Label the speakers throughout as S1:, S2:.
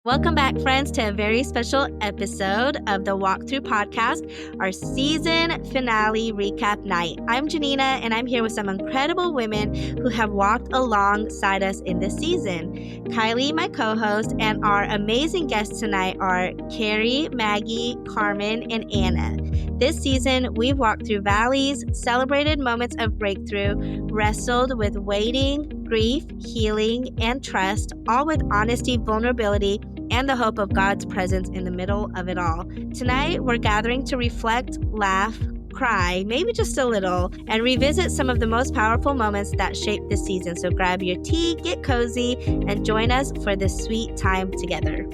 S1: Welcome back, friends, to a very special episode of the Walkthrough Podcast, our season finale recap night. I'm Gianina, and I'm here with some incredible women who have walked alongside us in this season. Kiley, my co-host, and our amazing guests tonight are Carrie, Maggie, Carmen, and Anna. This season, we've walked through valleys, celebrated moments of breakthrough, wrestled with waiting, grief, healing, and trust, all with honesty, vulnerability, and the hope of God's presence in the middle of it all. Tonight, we're gathering to reflect, laugh, cry, maybe just a little, and revisit some of the most powerful moments that shaped this season. So grab your tea, get cozy, and join us for this sweet time together.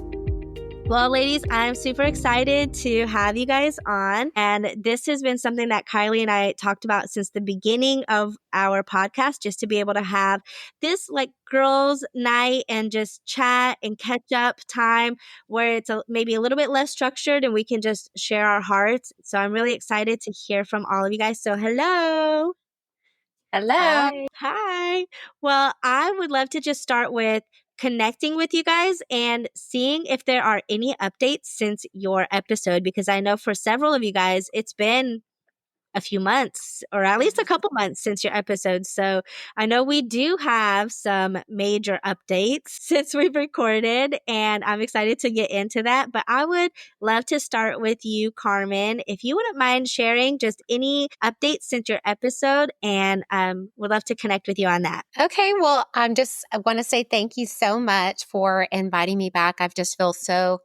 S1: Well, ladies, I'm super excited to have you guys on. And this has been something that Kiley and I talked about since the beginning of our podcast, just to be able to have this like girls' night and just chat and catch up time where it's maybe a little bit less structured and we can just share our hearts. So I'm really excited to hear from all of you guys. So hello.
S2: Hello.
S1: Hi. Well, I would love to just start with connecting with you guys and seeing if there are any updates since your episode, because I know for several of you guys, it's been a few months or at least a couple months since your episode. So I know we do have some major updates since we've recorded, and I'm excited to get into that. But I would love to start with you, Carmen. If you wouldn't mind sharing just any updates since your episode, and would love to connect with you on that.
S2: Okay, well, I want to say thank you so much for inviting me back. I've just feel so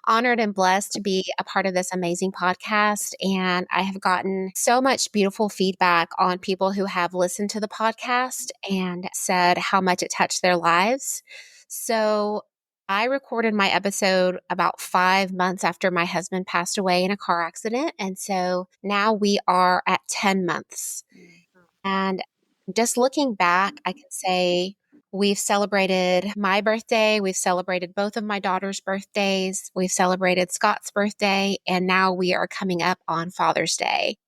S2: honored and blessed to be a part of this amazing podcast. And I have gotten so much beautiful feedback on people who have listened to the podcast and said how much it touched their lives. So I recorded my episode about 5 months after my husband passed away in a car accident. And so now we are at 10 months. And just looking back, I can say we've celebrated my birthday. We've celebrated both of my daughter's birthdays. We've celebrated Scott's birthday. And now we are coming up on Father's Day.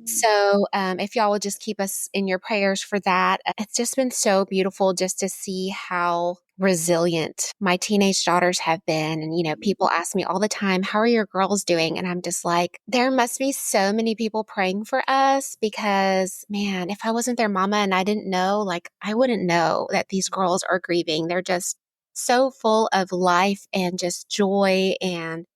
S2: So if y'all would just keep us in your prayers for that. It's just been so beautiful just to see how resilient my teenage daughters have been. And, people ask me all the time, how are your girls doing? And I'm just like, there must be so many people praying for us because, man, if I wasn't their mama and I didn't know, like, I wouldn't know that these girls are grieving. They're just so full of life and just joy and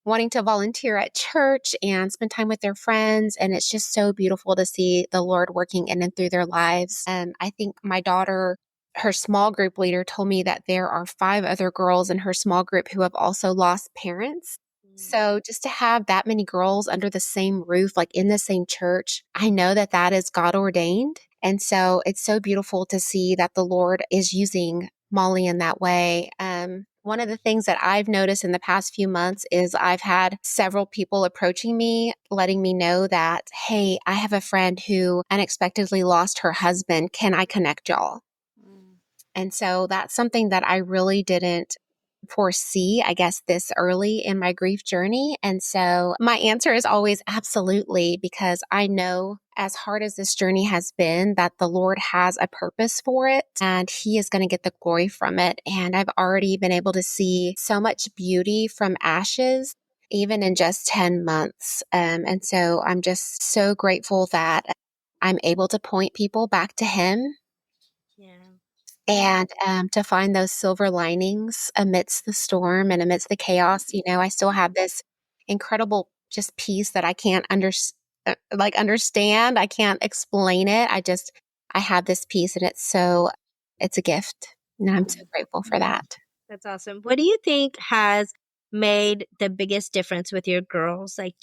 S2: wanting to volunteer at church and spend time with their friends. And it's just so beautiful to see the Lord working in and through their lives. I think my daughter, her small group leader told me that there are 5 other girls in her small group who have also lost parents. So just to have that many girls under the same roof, like in the same church, I know that that is God ordained. And so it's so beautiful to see that the Lord is using Molly in that way. One of the things that I've noticed in the past few months is I've had several people approaching me, letting me know that, hey, I have a friend who unexpectedly lost her husband. Can I connect y'all? And so that's something that I really didn't foresee, I guess, this early in my grief journey. And so my answer is always absolutely, because I know as hard as this journey has been, that the Lord has a purpose for it and He is going to get the glory from it. And I've already been able to see so much beauty from ashes, even in just 10 months. And so I'm just so grateful that I'm able to point people back to Him.
S1: Yeah.
S2: And to find those silver linings amidst the storm and amidst the chaos. I still have this incredible just peace that I can't understand. I can't explain it. I have this peace, and it's a gift. And I'm so grateful for that.
S1: That's awesome. What do you think has made the biggest difference with your girls? Like,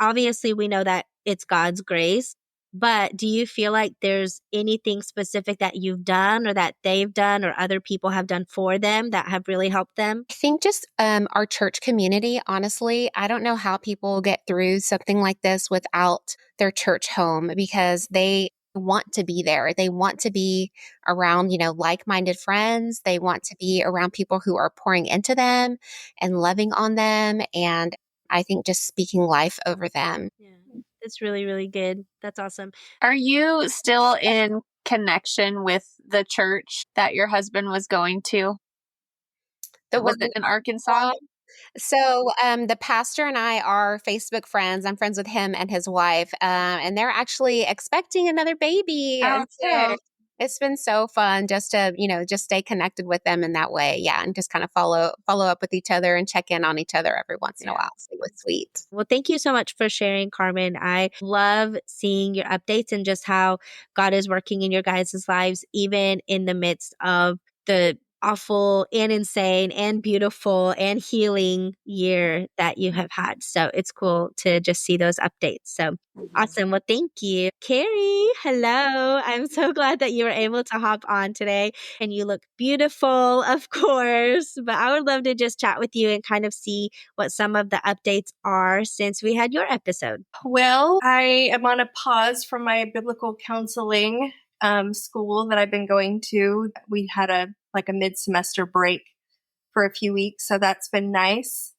S1: obviously we know that it's God's grace, but do you feel like there's anything specific that you've done or that they've done or other people have done for them that have really helped them?
S2: I think just our church community, honestly. I don't know how people get through something like this without their church home, because they want to be there. They want to be around, like-minded friends. They want to be around people who are pouring into them and loving on them. And I think just speaking life over them.
S1: Yeah, that's really, really good. That's awesome.
S3: Are you still in connection with the church that your husband was going to?
S2: The
S3: Was
S2: one
S3: it in Arkansas?
S2: So the pastor and I are Facebook friends. I'm friends with him and his wife, and they're actually expecting another baby.
S3: Oh,
S2: And so it's been so fun just to, just stay connected with them in that way. Yeah, and just kind of follow up with each other and check in on each other every once in a while. So it was sweet.
S1: Well, thank you so much for sharing, Carmen. I love seeing your updates and just how God is working in your guys' lives, even in the midst of the awful and insane and beautiful and healing year that you have had. So it's cool to just see those updates. So awesome. Well, thank you. Carrie, hello. I'm so glad that you were able to hop on today and you look beautiful, of course. But I would love to just chat with you and kind of see what some of the updates are since we had your episode.
S4: Well, I am on a pause from my biblical counseling school that I've been going to. We had a mid-semester break for a few weeks, so that's been nice.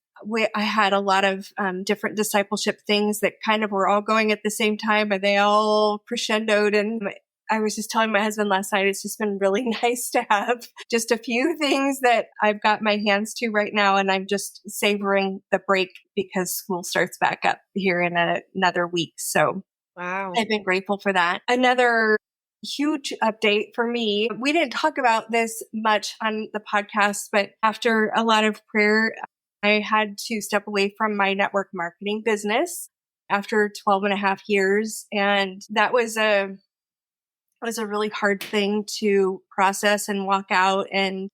S4: I had a lot of different discipleship things that kind of were all going at the same time, but they all crescendoed. And I was just telling my husband last night, it's just been really nice to have just a few things that I've got my hands to right now. And I'm just savoring the break because school starts back up here in another week. So
S1: Wow.
S4: I've been grateful for that. Another huge update for me. We didn't talk about this much on the podcast, but after a lot of prayer, I had to step away from my network marketing business after 12 and a half years. And that was a really hard thing to process and walk out. And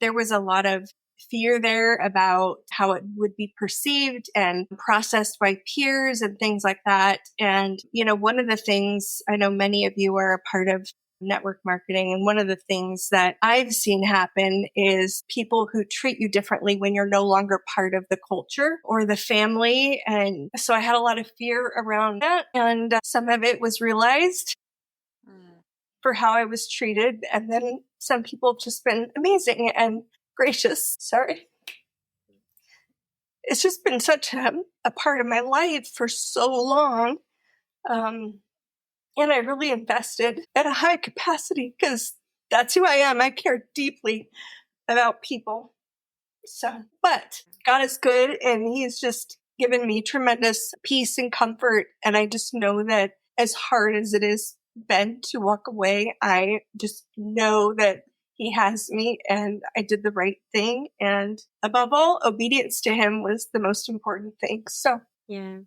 S4: there was a lot of fear there about how it would be perceived and processed by peers and things like that. And, one of the things, I know many of you are a part of network marketing. And one of the things that I've seen happen is people who treat you differently when you're no longer part of the culture or the family. And so I had a lot of fear around that. And some of it was realized for how I was treated. And then some people have just been amazing and gracious. Sorry. It's just been such a part of my life for so long. And I really invested at a high capacity because that's who I am. I care deeply about people. So, but God is good and He's just given me tremendous peace and comfort. And I just know that as hard as it is been to walk away, I just know that He has me and I did the right thing. And above all, obedience to Him was the most important thing. So,
S1: Yeah.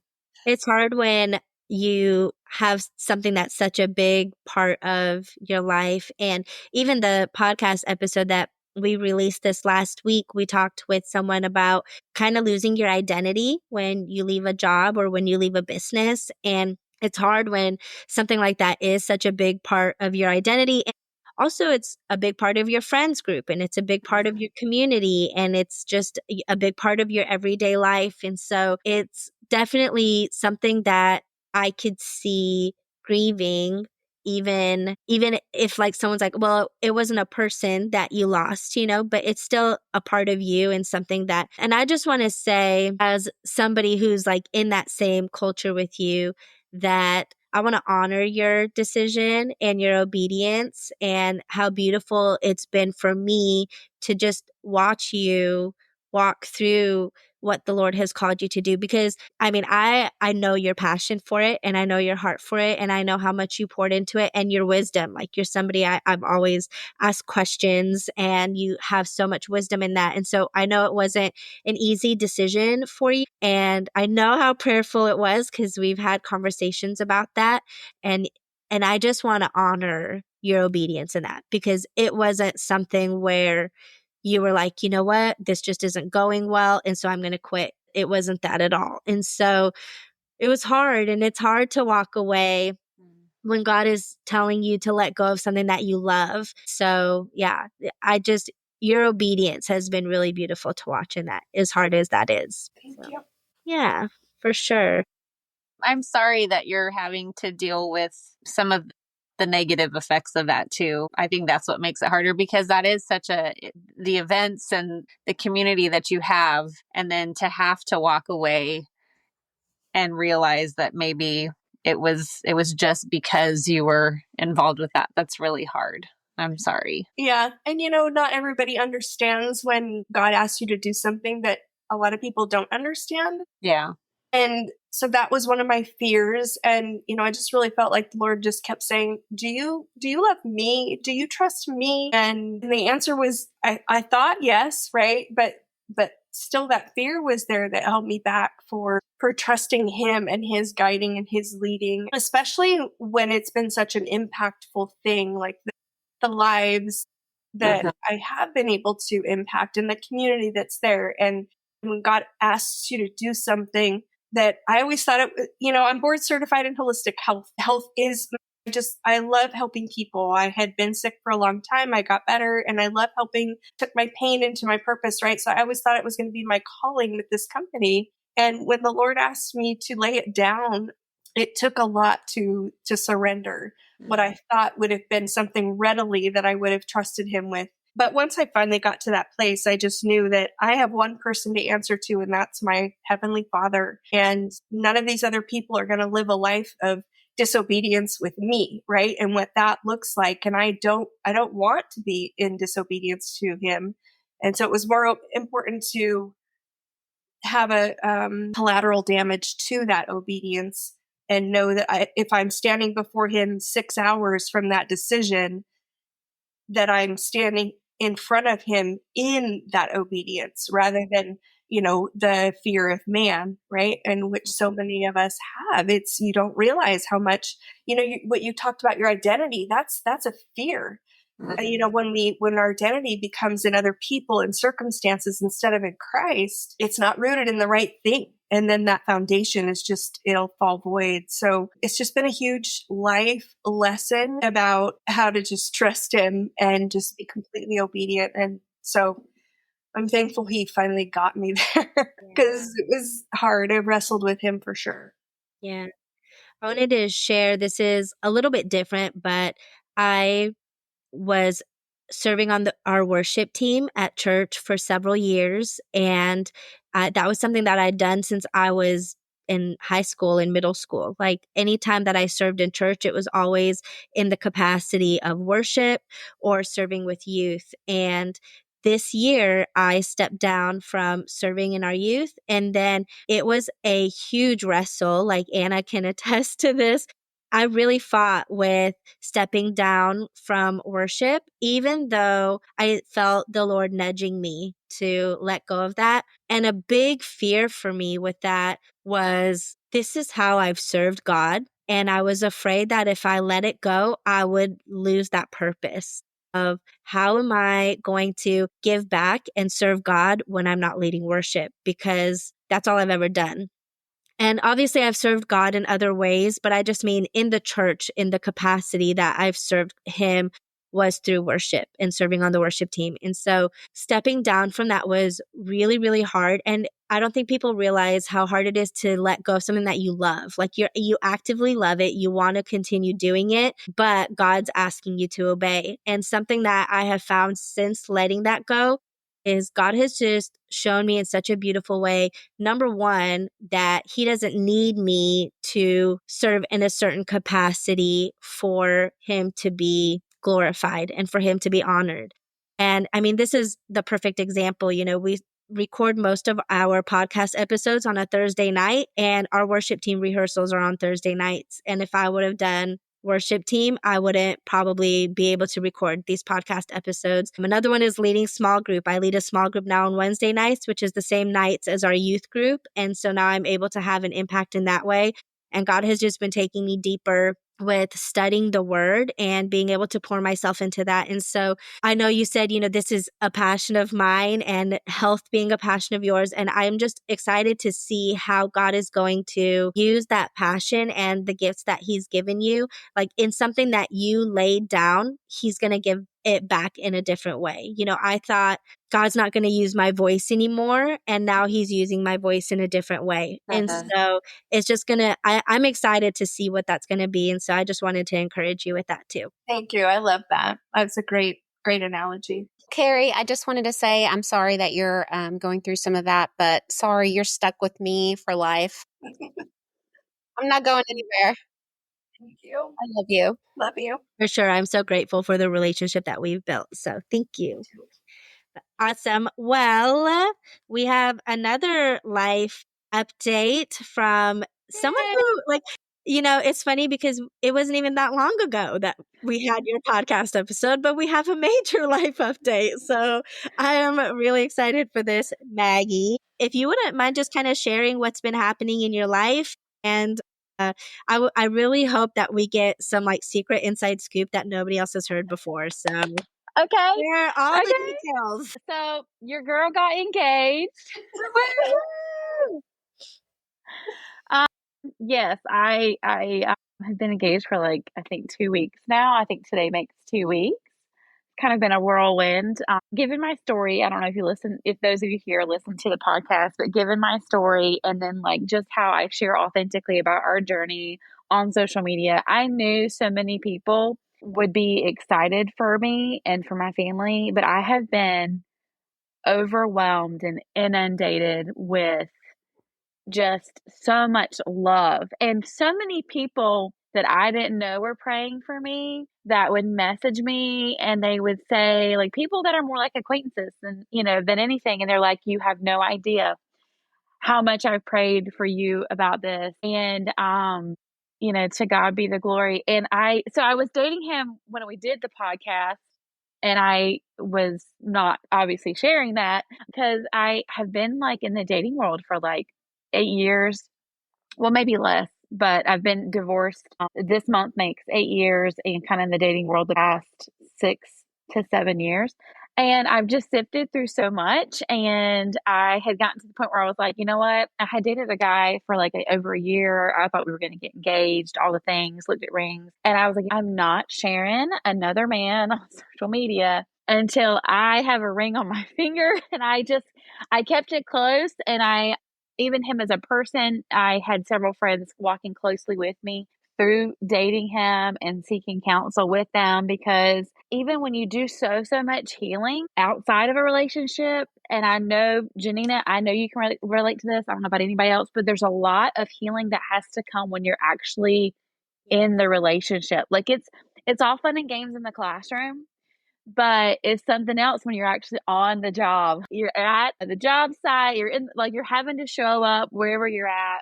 S1: It's hard when you have something that's such a big part of your life. And even the podcast episode that we released this last week, we talked with someone about kind of losing your identity when you leave a job or when you leave a business. And it's hard when something like that is such a big part of your identity. And also, it's a big part of your friends group and it's a big part of your community and it's just a big part of your everyday life. And so it's definitely something that I could see grieving even if like someone's like, well, it wasn't a person that you lost, but it's still a part of you and something that, and I just want to say as somebody who's like in that same culture with you, that I want to honor your decision and your obedience and how beautiful it's been for me to just watch you walk through what the Lord has called you to do. Because I mean, I know your passion for it and I know your heart for it and I know how much you poured into it and your wisdom. Like you're somebody I've always asked questions and you have so much wisdom in that. And so I know it wasn't an easy decision for you. And I know how prayerful it was because we've had conversations about that. And I just want to honor your obedience in that because it wasn't something where you were like, you know what, this just isn't going well. And so I'm going to quit. It wasn't that at all. And so it was hard and it's hard to walk away when God is telling you to let go of something that you love. So yeah, your obedience has been really beautiful to watch in that, as hard as that is.
S4: thank you.
S1: Yeah, for sure.
S3: I'm sorry that you're having to deal with some of the negative effects of that too. I think that's what makes it harder because that is the events and the community that you have, and then to have to walk away and realize that maybe it was just because you were involved with that. That's really hard. I'm sorry.
S4: Yeah. And not everybody understands when God asks you to do something that a lot of people don't understand.
S3: Yeah.
S4: And so that was one of my fears. And, I just really felt like the Lord just kept saying, do you love me? Do you trust me? And the answer was, I thought yes. Right. But still that fear was there that held me back for trusting him and his guiding and his leading, especially when it's been such an impactful thing, like the lives that I have been able to impact in the community that's there. And when God asks you to do something that I always thought I'm board certified in holistic health. Health is I love helping people. I had been sick for a long time. I got better and I love helping, took my pain into my purpose, right? So I always thought it was going to be my calling with this company. And when the Lord asked me to lay it down, it took a lot to surrender what I thought would have been something readily that I would have trusted him with. But once I finally got to that place, I just knew that I have one person to answer to, and that's my Heavenly Father. And none of these other people are going to live a life of disobedience with me, right? And what that looks like. And I don't want to be in disobedience to him. And so it was more important to have a collateral damage to that obedience and know that if I'm standing before him 6 hours from that decision, that I'm standing in front of him in that obedience rather than, the fear of man, right? And which so many of us have. It's, you don't realize how much, what you talked about your identity, that's a fear. When our identity becomes in other people and circumstances instead of in Christ, it's not rooted in the right thing. And then that foundation is it'll fall void. So it's just been a huge life lesson about how to just trust him and just be completely obedient. And so I'm thankful he finally got me there because it was hard. I wrestled with him for sure.
S1: Yeah. I wanted to share, this is a little bit different, but I was serving on our worship team at church for several years. And that was something that I'd done since I was in high school and middle school. Like anytime that I served in church, it was always in the capacity of worship or serving with youth. And this year, I stepped down from serving in our youth. And then it was a huge wrestle. Like Anna can attest to this. I really fought with stepping down from worship, even though I felt the Lord nudging me to let go of that. And a big fear for me with that was, this is how I've served God. And I was afraid that if I let it go, I would lose that purpose of how am I going to give back and serve God when I'm not leading worship, because that's all I've ever done. And obviously I've served God in other ways, but I just mean in the church, in the capacity that I've served him was through worship and serving on the worship team. And so stepping down from that was really, really hard. And I don't think people realize how hard it is to let go of something that you love. Like you actively love it. You want to continue doing it, but God's asking you to obey. And something that I have found since letting that go is God has just shown me in such a beautiful way, number one, that he doesn't need me to serve in a certain capacity for him to be glorified and for him to be honored. And I mean, this is the perfect example. We record most of our podcast episodes on a Thursday night, and our worship team rehearsals are on Thursday nights. And if I would have done worship team, I wouldn't probably be able to record these podcast episodes. Another one is leading small group. I lead a small group now on Wednesday nights, which is the same nights as our youth group. And so now I'm able to have an impact in that way. And God has just been taking me deeper with studying the word and being able to pour myself into that. And so I know you said, this is a passion of mine and health being a passion of yours. And I'm just excited to see how God is going to use that passion and the gifts that he's given you. Like in something that you laid down, he's going to give it back in a different way. I thought God's not going to use my voice anymore. And now he's using my voice in a different way. And so it's just I'm excited to see what that's going to be. And so I just wanted to encourage you with that too.
S4: Thank you. I love that. That's a great analogy.
S2: Carrie, I just wanted to say I'm sorry that you're going through some of that, but sorry, you're stuck with me for life. I'm not going anywhere.
S4: Thank you.
S2: I love you.
S4: Love you.
S1: For sure. I'm so grateful for the relationship that we've built. So thank you. Awesome. Well, we have another life update from someone who, it's funny because it wasn't even that long ago that we had your podcast episode, but we have a major life update. So I am really excited for this, Maggie. If you wouldn't mind just kind of sharing what's been happening in your life. And I really hope that we get some secret inside scoop that nobody else has heard before. So
S3: Okay.
S1: share all the details.
S3: So your girl got engaged. Yes, I have been engaged for I think 2 weeks now. I think today makes 2 weeks. Kind of been a whirlwind. Given my story, I don't know if those of you here listen to the podcast, but given my story and then just how I share authentically about our journey on social media, I knew so many people would be excited for me and for my family, but I have been overwhelmed and inundated with just so much love and so many people that I didn't know were praying for me that would message me and they would say people that are more like acquaintances than anything. And they're like, you have no idea how much I've prayed for you about this. And, to God be the glory. And so I was dating him when we did the podcast and I was not obviously sharing that because I have been in the dating world for 8 years. Well, maybe less, but I've been divorced. This month makes 8 years and kind of in the dating world the past 6 to 7 years. And I've just sifted through so much. And I had gotten to the point where I was like, you know what? I had dated a guy for over a year. I thought we were going to get engaged, all the things, looked at rings. And I was like, I'm not sharing another man on social media until I have a ring on my finger. And I kept it close. And even him as a person, I had several friends walking closely with me through dating him and seeking counsel with them because even when you do so much healing outside of a relationship, and I know, Gianina, I know you can relate to this. I don't know about anybody else, but there's a lot of healing that has to come when you're actually in the relationship. It's all fun and games in the classroom, but it's something else when you're actually on the job. You're at the job site, you're in you're having to show up wherever you're at.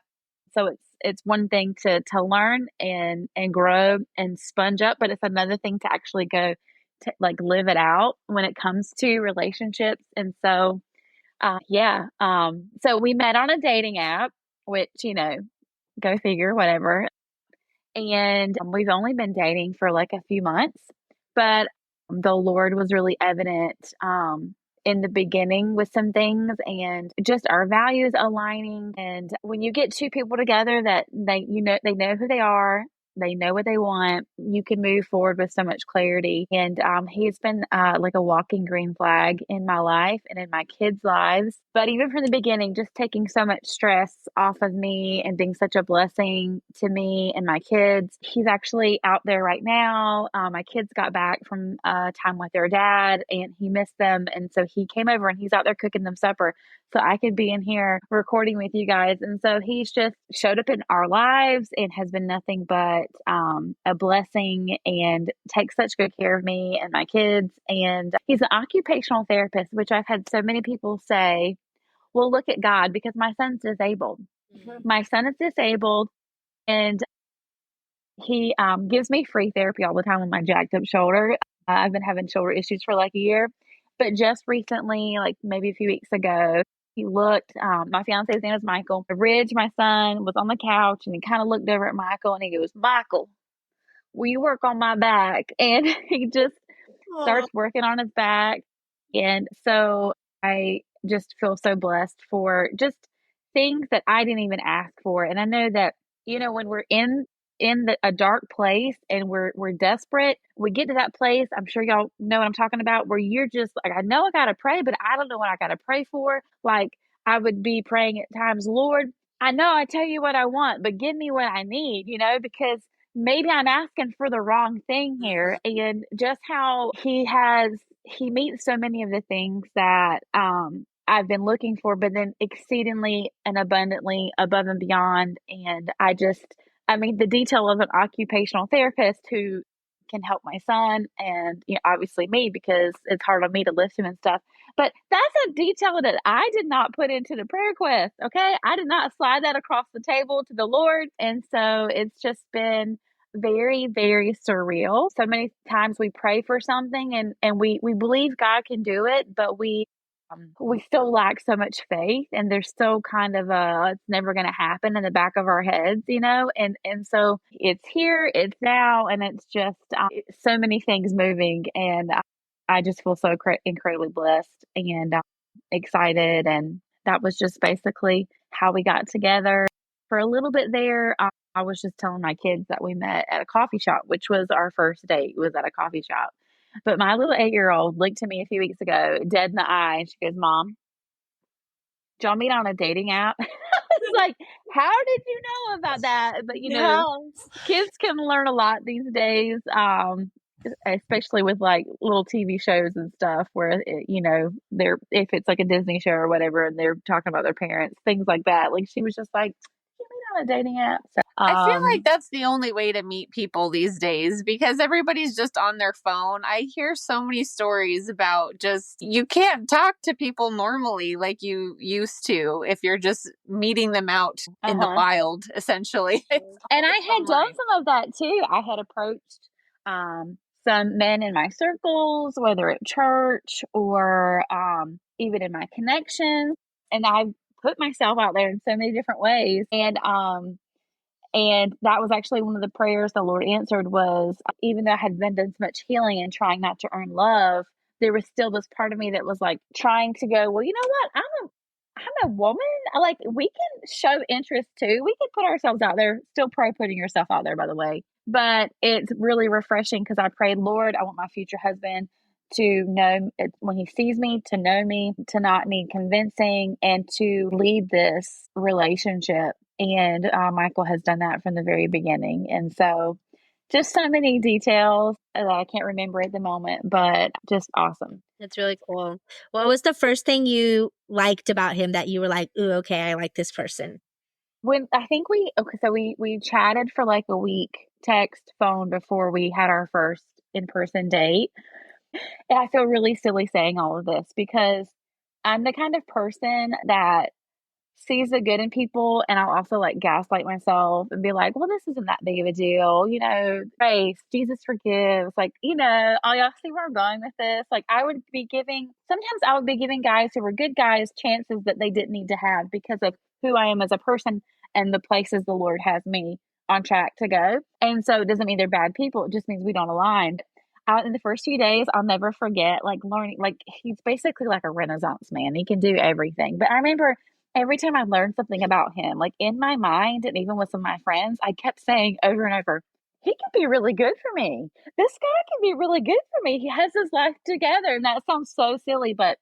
S3: So it's one thing to learn and grow and sponge up, but it's another thing to actually go to live it out when it comes to relationships. And so so we met on a dating app, which go figure, whatever. And we've only been dating for a few months, but the Lord was really evident in the beginning with some things and just our values aligning. And when you get two people together that they know who they are, they know what they want, you can move forward with so much clarity. And he's been like a walking green flag in my life and in my kids' lives. But even from the beginning, just taking so much stress off of me and being such a blessing to me and my kids. He's actually out there right now. My kids got back from time with their dad and he missed them. And so he came over and he's out there cooking them supper so I could be in here recording with you guys. And so he's just showed up in our lives and has been nothing but a blessing and takes such good care of me and my kids. And he's an occupational therapist, which I've had so many people say, well, look at God, because my son's disabled. Mm-hmm. My son is disabled and he gives me free therapy all the time on my jacked up shoulder. I've been having shoulder issues for a year, but just recently, maybe a few weeks ago, he looked, my fiance's name is Michael. Ridge, my son, was on the couch and he kind of looked over at Michael and he goes, Michael, will you work on my back? And he just starts working on his back. And so I just feel so blessed for just things that I didn't even ask for. And I know that, when we're in a dark place and we're desperate, we get to that place. I'm sure y'all know what I'm talking about, where you're just I know I got to pray, but I don't know what I got to pray for. I would be praying at times, Lord, I know I tell you what I want, but give me what I need, because maybe I'm asking for the wrong thing here. And just how he meets so many of the things that I've been looking for, but then exceedingly and abundantly above and beyond. And I
S5: the detail of an occupational therapist who can help my son and obviously me, because it's hard on me to lift him and stuff. But that's a detail that I did not put into the prayer request. Okay. I did not slide that across the table to the Lord. And so it's just been very, very surreal. So many times we pray for something and we believe God can do it, but we still lack so much faith, and there's still kind of it's never going to happen in the back of our heads, and so it's here, it's now, and it's just so many things moving, and I just feel so incredibly blessed and excited, and that was just basically how we got together. For a little bit there, I was just telling my kids that we met at a coffee shop, which was our first date, was at a coffee shop. But my little 8-year-old looked at me a few weeks ago, dead in the eye, and she goes, "Mom, did y'all meet on a dating app?" I was like, "How did you know about that?" But kids can learn a lot these days, especially with like little TV shows and stuff where they're, if it's like a Disney show or whatever, and they're talking about their parents, things like that. Like she was just like, "You meet on a dating app?" So,
S3: I feel like that's the only way to meet people these days, because everybody's just on their phone. I hear so many stories about just, you can't talk to people normally like you used to if you're just meeting them out in the wild, essentially.
S5: And I had done some of that too. I had approached some men in my circles, whether at church or even in my connections, and I put myself out there in so many different ways. And that was actually one of the prayers the Lord answered, was even though I had been done so much healing and trying not to earn love, there was still this part of me that was like trying to go, well, you know what? I'm a woman. Like, we can show interest too. We can put ourselves out there. Still pray putting yourself out there, by the way. But it's really refreshing, because I prayed, Lord, I want my future husband to know, when he sees me, to know me, to not need convincing, and to lead this relationship. And Michael has done that from the very beginning. And so just so many details that I can't remember at the moment, but just awesome.
S1: That's really cool. What was the first thing you liked about him that you were like, ooh, okay, I like this person?
S5: When I think we chatted for like a week, text, phone, before we had our first in-person date. And I feel really silly saying all of this, because I'm the kind of person that sees the good in people, and I'll also like gaslight myself and be like, well, this isn't that big of a deal, grace, Jesus forgives, oh, y'all see where I'm going with this? Like, sometimes I would be giving guys who were good guys chances that they didn't need to have, because of who I am as a person and the places the Lord has me on track to go. And so it doesn't mean they're bad people, it just means we don't align. Out in the first few days, I'll never forget, like, learning, like, he's basically like a Renaissance man. He can do everything. But I remember every time I learned something about him, like in my mind, and even with some of my friends, I kept saying over and over, he could be really good for me. This guy can be really good for me. He has his life together. And that sounds so silly, but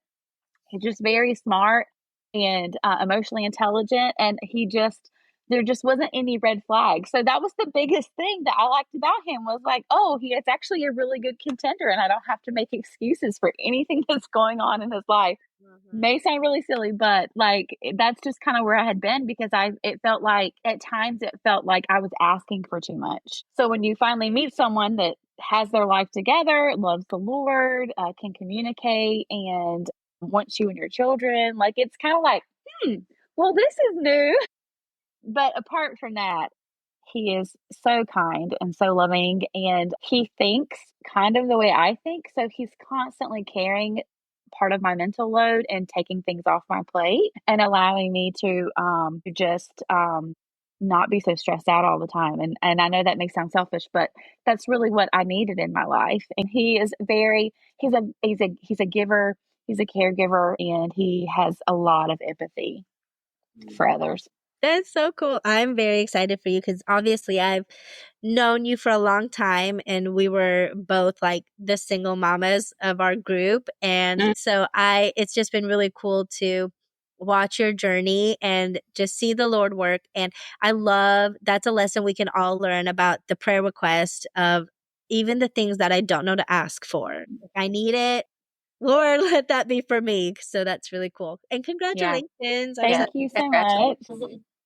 S5: he's just very smart and emotionally intelligent. And there just wasn't any red flags. So that was the biggest thing that I liked about him, was like, oh, he is actually a really good contender, and I don't have to make excuses for anything that's going on in his life. May sound really silly, but like, that's just kind of where I had been, because it felt like at times I was asking for too much. So when you finally meet someone that has their life together, loves the Lord, can communicate, and wants you and your children, like, it's kind of like, well, this is new. But apart from that, he is so kind and so loving, and he thinks kind of the way I think. So he's constantly carrying part of my mental load and taking things off my plate, and allowing me to just not be so stressed out all the time. And I know that may sound selfish, but that's really what I needed in my life. And he's a giver, he's a caregiver, and he has a lot of empathy for others.
S1: That's so cool. I'm very excited for you, because obviously I've known you for a long time, and we were both like the single mamas of our group. And so it's just been really cool to watch your journey and just see the Lord work. And I love, that's a lesson we can all learn about the prayer request of even the things that I don't know to ask for. If I need it, Lord, let that be for me. So that's really cool. And congratulations.
S5: Thank you so much.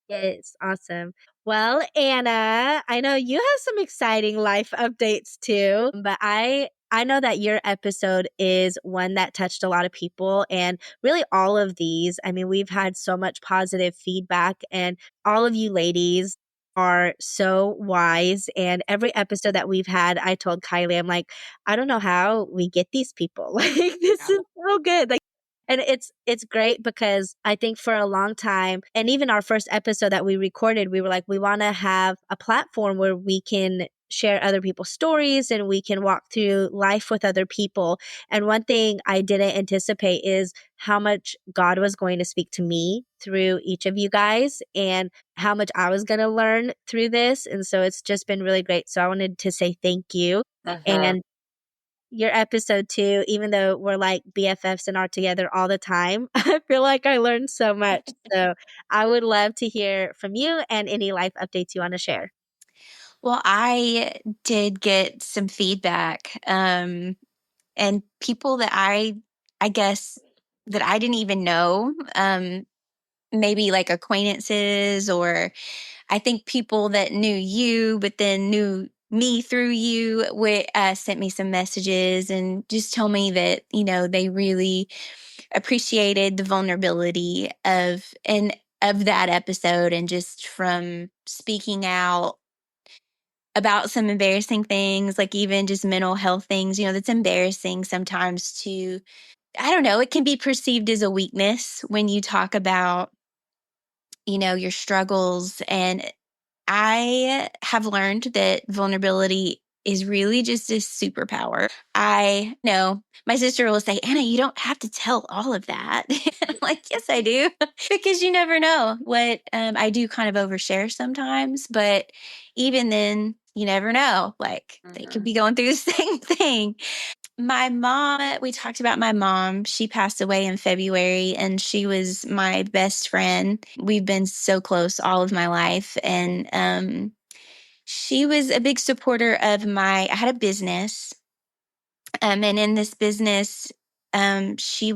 S1: Yes, awesome. Well, Anna, I know you have some exciting life updates too, but I know that your episode is one that touched a lot of people, and really all of these. I mean, we've had so much positive feedback, and all of you ladies are so wise. And every episode that we've had, I told Kiley, I'm like, I don't know how we get these people. Like, this is so good. Like, and it's great because I think for a long time, and even our first episode that we recorded, we were like, we want to have a platform where we can share other people's stories and we can walk through life with other people. And one thing I didn't anticipate is how much God was going to speak to me through each of you guys and how much I was going to learn through this. And so it's just been really great. So I wanted to say thank you. And your episode too, even though we're like BFFs and are together all the time, I feel like I learned so much. So I would love to hear from you and any life updates you want to share.
S6: Well, I did get some feedback, and people that I guess that I didn't even know, maybe like acquaintances, or I think people that knew you, but then knew me through you, sent me some messages and just told me that, they really appreciated the vulnerability of that episode, and just from speaking out about some embarrassing things, like even just mental health things, that's embarrassing sometimes to, I don't know, it can be perceived as a weakness when you talk about, your struggles. And I have learned that vulnerability is really just a superpower. I know my sister will say, Anna, you don't have to tell all of that. I'm like, yes, I do. Because you never know what I do kind of overshare sometimes. But even then, you never know. Like they could be going through the same thing. My mom, we talked about my mom. She passed away in February, and she was my best friend. We've been so close all of my life. And she was a big supporter of I had a business. And in this business, she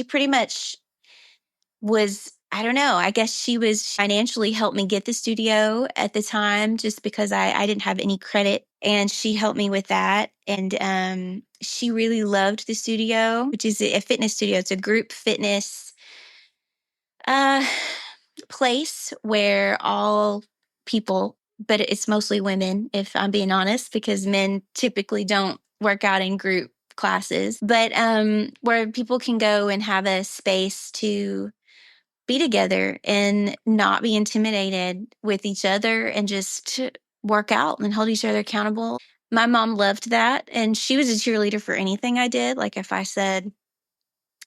S6: pretty much was, I don't know, I guess she was financially helped me get the studio at the time, just because I didn't have any credit, and she helped me with that. And she really loved the studio, which is a fitness studio. It's a group fitness uh, place where all people, but it's mostly women, if I'm being honest, because men typically don't work out in group classes, but where people can go and have a space to be together and not be intimidated with each other, and just work out and hold each other accountable. My mom loved that, and she was a cheerleader for anything I did. Like if I said,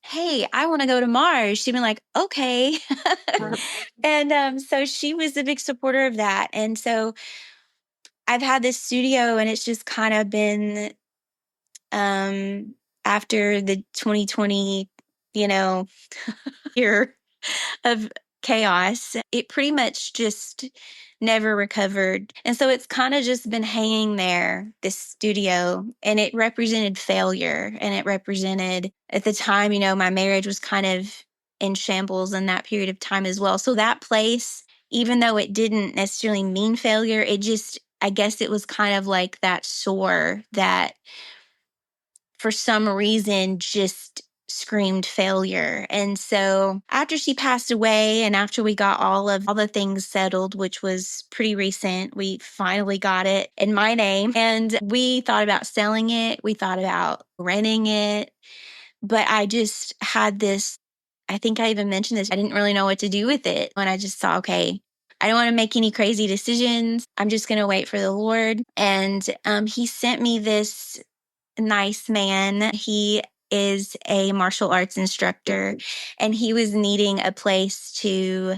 S6: hey, I want to go to Mars, she'd be like, okay. And so she was a big supporter of that. And so I've had this studio, and it's just kind of been after the 2020, year of chaos, it pretty much just never recovered. And so it's kind of just been hanging there, this studio, and it represented failure. And it represented, at the time, my marriage was kind of in shambles in that period of time as well. So that place, even though it didn't necessarily mean failure, it just, I guess it was kind of like that sore that for some reason just screamed failure. And so after she passed away, and after we got all the things settled, which was pretty recent, we finally got it in my name, and we thought about selling it. We thought about renting it. But I just had this, I think I even mentioned this, I didn't really know what to do with it. And I just thought, okay, I don't want to make any crazy decisions. I'm just going to wait for the Lord. And he sent me this nice man. He is a martial arts instructor, and he was needing a place to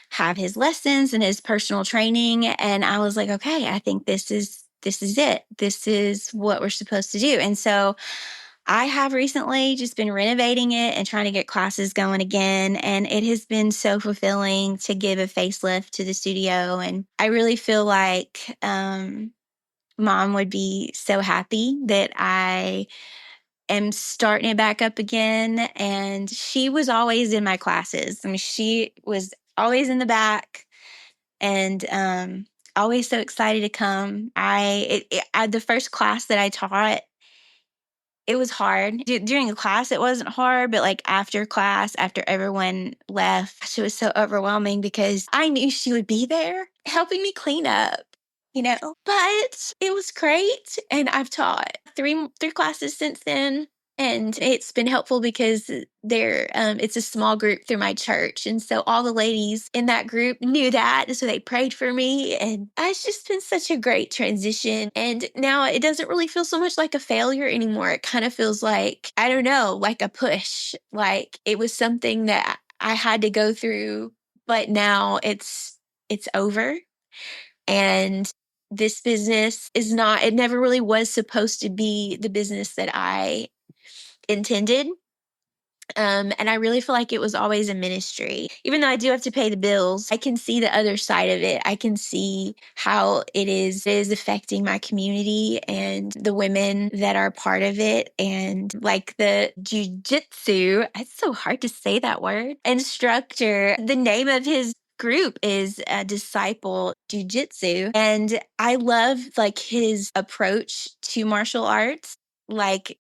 S6: have his lessons and his personal training. And I was like, okay, I think this is it. This is what we're supposed to do. And so I have recently just been renovating it and trying to get classes going again. And it has been so fulfilling to give a facelift to the studio. And I really feel like Mom would be so happy that I am starting it back up again. And she was always in my classes. I mean, she was always in the back, and always so excited to come. The first class that I taught, it was hard. During the class, it wasn't hard, but like after class, after everyone left, it was so overwhelming because I knew she would be there helping me clean up, But it was great, and I've taught three classes since then. And it's been helpful because it's a small group through my church. And so all the ladies in that group knew that. And so they prayed for me. And it's just been such a great transition. And now it doesn't really feel so much like a failure anymore. It kind of feels like, I don't know, like a push. Like it was something that I had to go through, but now it's over. And this business it never really was supposed to be the business that I intended. And I really feel like it was always a ministry. Even though I do have to pay the bills, I can see the other side of it. I can see how it is affecting my community and the women that are part of it. And like the jujitsu, it's so hard to say that word, instructor, the name of his group is Disciple Jiu-Jitsu. And I love like his approach to martial arts. Like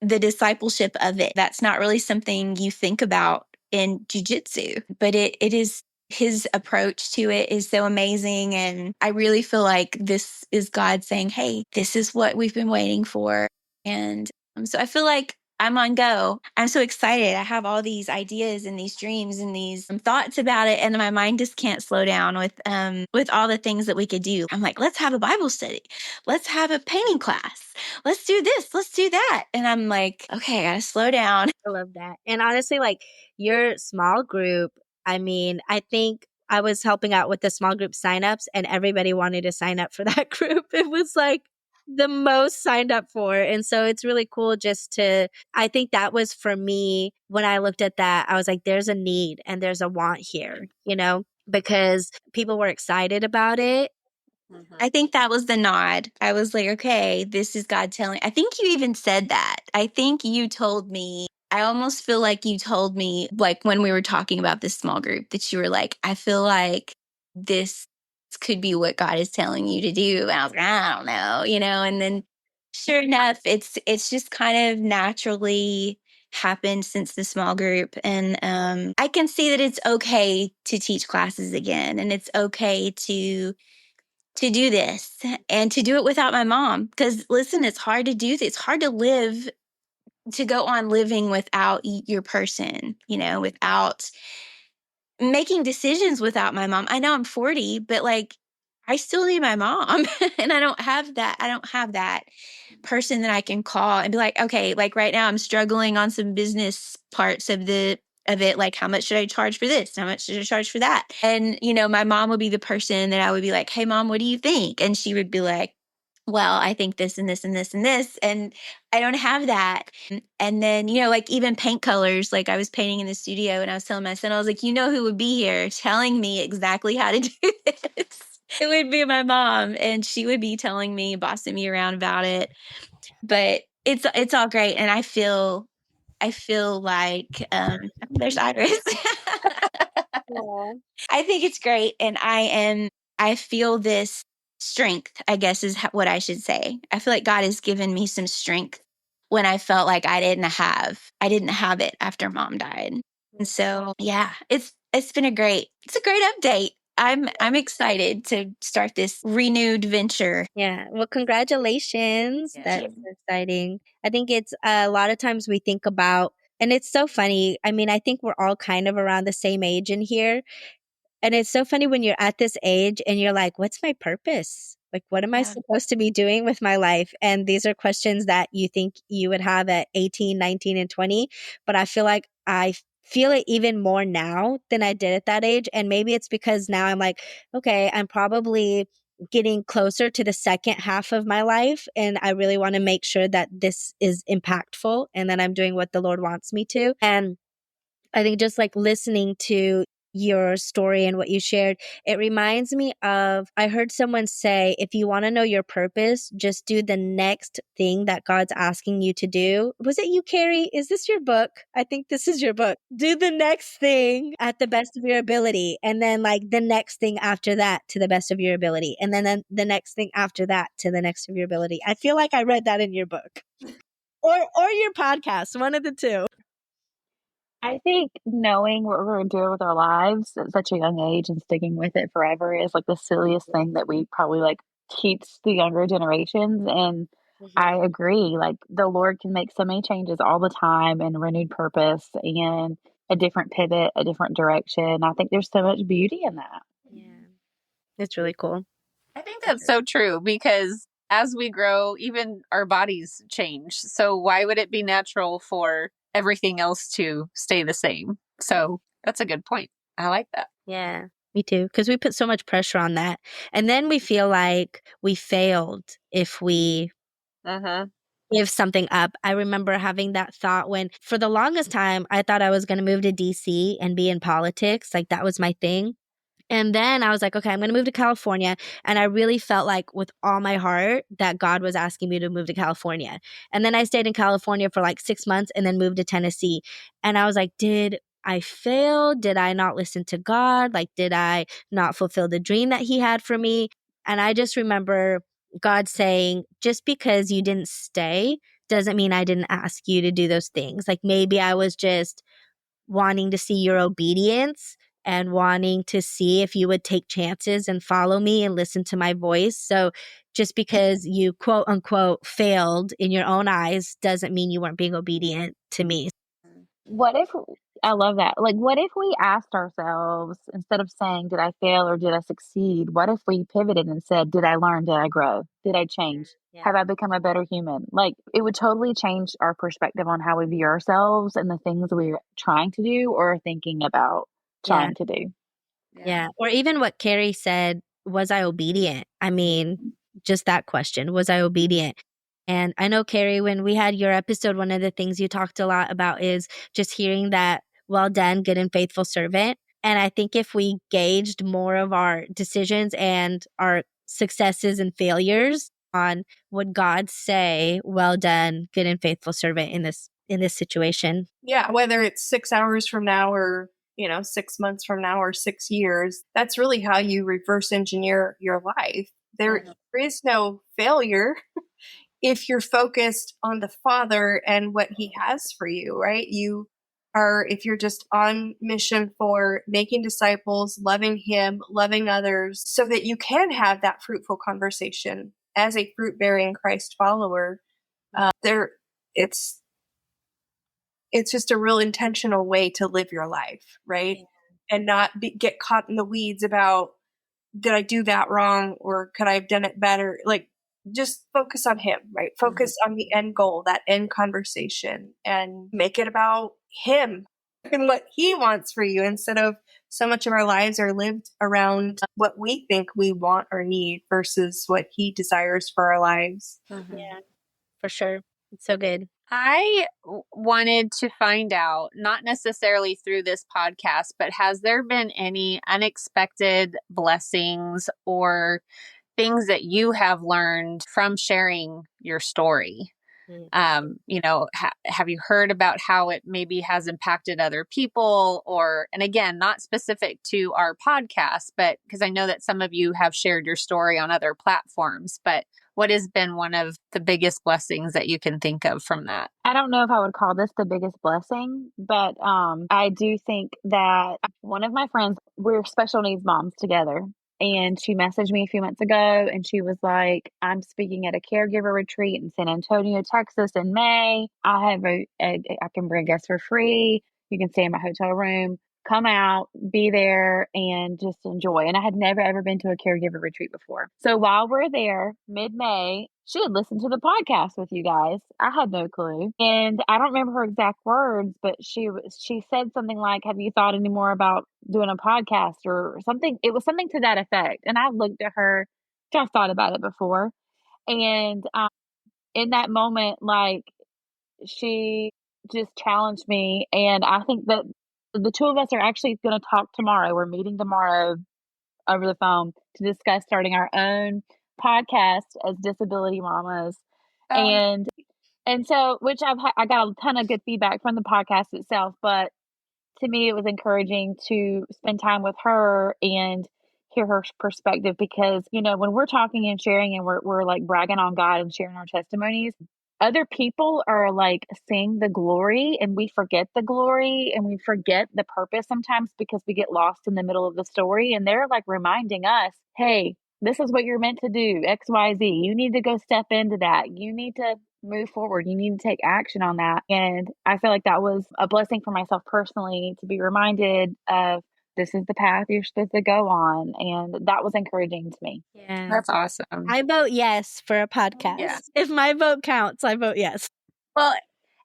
S6: the discipleship of it. That's not really something you think about in jujitsu, but it is his approach to it is so amazing. And I really feel like this is God saying, hey, this is what we've been waiting for. And so I feel like I'm on go. I'm so excited. I have all these ideas and these dreams and these thoughts about it. And my mind just can't slow down with all the things that we could do. I'm like, let's have a Bible study. Let's have a painting class. Let's do this. Let's do that. And I'm like, okay, I gotta slow down.
S1: I love that. And honestly, like your small group, I mean, I think I was helping out with the small group signups and everybody wanted to sign up for that group. It was like the most signed up for. And so it's really cool I think that was for me when I looked at that, I was like, there's a need and there's a want here, because people were excited about it.
S6: I think that was the nod. I was like, okay, this is God telling. I think you even said that. I think you told me. I almost feel like you told me, like when we were talking about this small group, that you were like, I feel like this could be what God is telling you to do. And I was like, I don't know, And then sure enough, it's just kind of naturally happened since the small group. And I can see that it's okay to teach classes again. And it's okay to do this and to do it without my mom. Because listen, it's hard to do this. It's hard to go on living without your person, without making decisions without my mom. I know I'm 40, but like I still need my mom and I don't have that. I don't have that person that I can call and be like, okay, like right now I'm struggling on some business parts of it. Like, how much should I charge for this? How much should I charge for that? And, my mom would be the person that I would be like, hey, mom, what do you think? And she would be like, well, I think this and this and this and this. And I don't have that. And then, like even paint colors, like I was painting in the studio and I was telling my son, I was like, who would be here telling me exactly how to do this? It would be my mom. And she would be telling me, bossing me around about it. But it's all great. And I feel like there's Iris. I think it's great. And I feel this strength, I guess is what I should say. I feel like God has given me some strength when I felt like I didn't have it after mom died. And so, yeah, it's been a great update. I'm excited to start this renewed venture.
S1: Yeah. Well, congratulations.
S6: Yeah.
S1: That's exciting. I think it's a lot of times we think about, and it's so funny. I mean, I think we're all kind of around the same age in here. And it's so funny when you're at this age and you're like, what's my purpose? Like, what am I supposed to be doing with my life? And these are questions that you think you would have at 18, 19, and 20. But I feel like I feel it even more now than I did at that age. And maybe it's because now I'm like, okay, I'm probably getting closer to the second half of my life. And I really want to make sure that this is impactful and that I'm doing what the Lord wants me to. And I think just like listening to your story and what you shared, it reminds me of, I heard someone say, if you want to know your purpose, just do the next thing that God's asking you to do. Was it you, Carrie? Is this your book? I think this is your book. Do the next thing at the best of your ability. And then like the next thing after that to the best of your ability. And then the next thing after that to the next of your ability. I feel like I read that in your book or your podcast, one of the two.
S5: I think knowing what we're going to do with our lives at such a young age and sticking with it forever is like the silliest thing that we probably like teach the younger generations. And I agree, like the Lord can make so many changes all the time and renewed purpose and a different pivot, a different direction. I think there's so much beauty in that.
S1: Yeah. It's really cool.
S3: I think that's so true because as we grow, even our bodies change. So why would it be natural for everything else to stay the same? So that's a good point. I like that.
S1: Yeah, me too. Because we put so much pressure on that. And then we feel like we failed if we give something up. I remember having that thought when, for the longest time, I thought I was going to move to DC and be in politics. Like that was my thing. And then I was like, okay, I'm going to move to California. And I really felt like with all my heart that God was asking me to move to California. And then I stayed in California for like 6 months and then moved to Tennessee. And I was like, did I fail? Did I not listen to God? Like, did I not fulfill the dream that He had for me? And I just remember God saying, just because you didn't stay doesn't mean I didn't ask you to do those things. Like maybe I was just wanting to see your obedience and wanting to see if you would take chances and follow me and listen to my voice. So just because you quote unquote failed in your own eyes doesn't mean you weren't being obedient to me.
S5: What if, I love that. Like, what if we asked ourselves, instead of saying, did I fail or did I succeed? What if we pivoted and said, did I learn? Did I grow? Did I change? Have I become a better human? Like, it would totally change our perspective on how we view ourselves and the things we're trying to do or thinking about trying to do.
S1: Yeah. Or even what Carrie said, was I obedient? I mean, just that question, was I obedient? And I know, Carrie, when we had your episode, one of the things you talked a lot about is just hearing that, well done, good and faithful servant. And I think if we gauged more of our decisions and our successes and failures on, would God say, well done, good and faithful servant in this situation?
S4: Yeah, whether it's 6 hours from now or 6 months from now or 6 years, that's really how you reverse engineer your life. There is no failure if you're focused on the Father and what He has for you, right? If you're just on mission for making disciples, loving Him, loving others, so that you can have that fruitful conversation as a fruit-bearing Christ follower, it's just a real intentional way to live your life, right? And not get caught in the weeds about, did I do that wrong or could I have done it better? Like, just focus on Him, right? Focus on the end goal, that end conversation, and make it about Him and what He wants for you, instead of so much of our lives are lived around what we think we want or need versus what He desires for our lives.
S1: Yeah, for sure. It's so good.
S3: I wanted to find out, not necessarily through this podcast, but has there been any unexpected blessings or things that you have learned from sharing your story? Have you heard about how it maybe has impacted other people, and again, not specific to our podcast, but because I know that some of you have shared your story on other platforms, but what has been one of the biggest blessings that you can think of from that?
S5: I don't know if I would call this the biggest blessing, but I do think that one of my friends, we're special needs moms together. And she messaged me a few months ago and she was like, I'm speaking at a caregiver retreat in San Antonio, Texas in May. I can bring guests for free. You can stay in my hotel room. Come out, be there, and just enjoy. And I had never, ever been to a caregiver retreat before. So while we're there, mid-May, she had listened to the podcast with you guys. I had no clue. And I don't remember her exact words, but she said something like, have you thought any more about doing a podcast or something? It was something to that effect. And I looked at her, I've thought about it before. And in that moment, like, she just challenged me. And I think that The two of us are actually going to talk tomorrow. We're meeting tomorrow over the phone to discuss starting our own podcast as disability mamas. And so, which I got a ton of good feedback from the podcast itself, but to me, it was encouraging to spend time with her and hear her perspective because, when we're talking and sharing and we're like bragging on God and sharing our testimonies, other people are like seeing the glory and we forget the glory and we forget the purpose sometimes because we get lost in the middle of the story. And they're like reminding us, hey, this is what you're meant to do, XYZ. You need to go step into that. You need to move forward. You need to take action on that. And I feel like that was a blessing for myself personally to be reminded of this is the path you're supposed to go on. And that was encouraging to me.
S1: Yeah.
S3: That's awesome.
S1: I vote yes for a podcast.
S3: Yeah.
S1: If my vote counts, I vote yes.
S3: Well,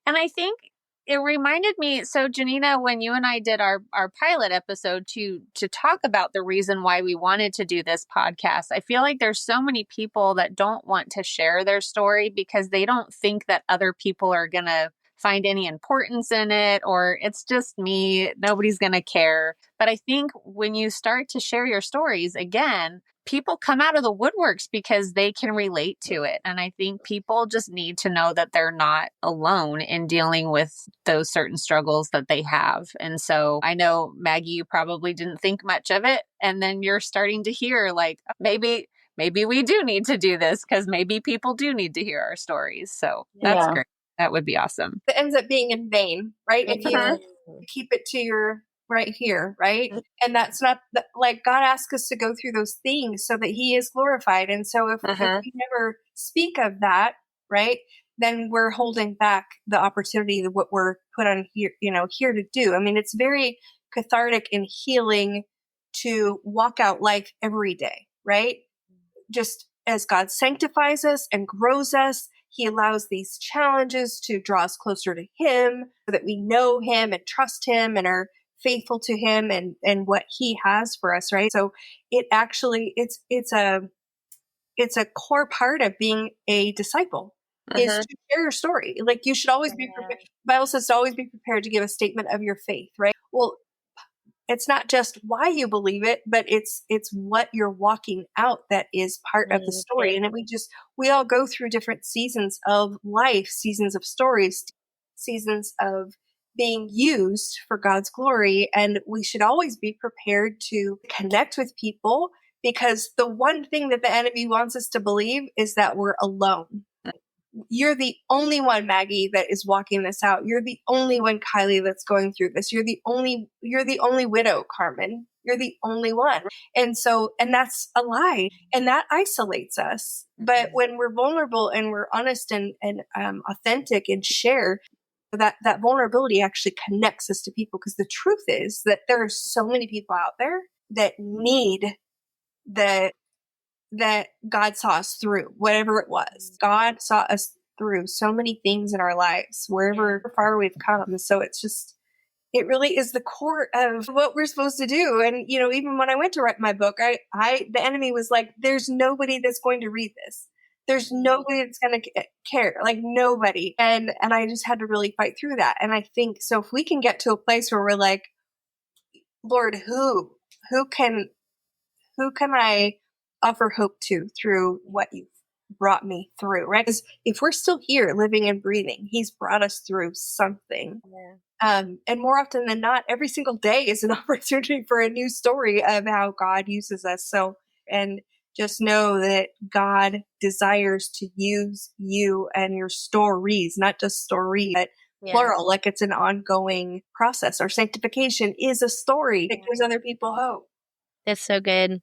S3: and I think it reminded me, so Gianina, when you and I did our pilot episode to talk about the reason why we wanted to do this podcast, I feel like there's so many people that don't want to share their story because they don't think that other people are going to find any importance in it, or it's just me, nobody's going to care. But I think when you start to share your stories again, people come out of the woodworks because they can relate to it. And I think people just need to know that they're not alone in dealing with those certain struggles that they have. And so I know, Maggie, you probably didn't think much of it. And then you're starting to hear like, maybe we do need to do this because maybe people do need to hear our stories. So that's great. That would be awesome.
S4: It ends up being in vain, right? If you keep it to your right here, right? And that's not like God asks us to go through those things so that He is glorified. And so if we never speak of that, right, then we're holding back the opportunity of what we're put on here, here to do. I mean, it's very cathartic and healing to walk out life every day, right? Just as God sanctifies us and grows us, He allows these challenges to draw us closer to Him so that we know Him and trust Him and are faithful to Him and what He has for us, right? So it actually, it's a core part of being a disciple is to share your story. Like you should always be prepared. The Bible says to always be prepared to give a statement of your faith, right? Well, it's not just why you believe it, but it's what you're walking out that is part of the story. And we all go through different seasons of life, seasons of stories, seasons of being used for God's glory. And we should always be prepared to connect with people because the one thing that the enemy wants us to believe is that we're alone. You're the only one, Maggie, that is walking this out. You're the only one, Kiley, that's going through this. You're the only widow, Carmen. You're the only one. And that's a lie. And that isolates us. But when we're vulnerable and we're honest and authentic and share, that vulnerability actually connects us to people. Because the truth is that there are so many people out there that need that God saw us through, whatever it was. God saw us through so many things in our lives, wherever far we've come. So it really is the core of what we're supposed to do. And, even when I went to write my book, the enemy was like, there's nobody that's going to read this. There's nobody that's going to care, like nobody. And I just had to really fight through that. And I think, so if we can get to a place where we're like, Lord, who can I offer hope to through what you've brought me through, right? Because if we're still here living and breathing, He's brought us through something. And more often than not, every single day is an opportunity for a new story of how God uses us. So, and just know that God desires to use you and your stories, not just story, but plural, like it's an ongoing process. Our sanctification is a story that gives other people hope.
S1: That's so good.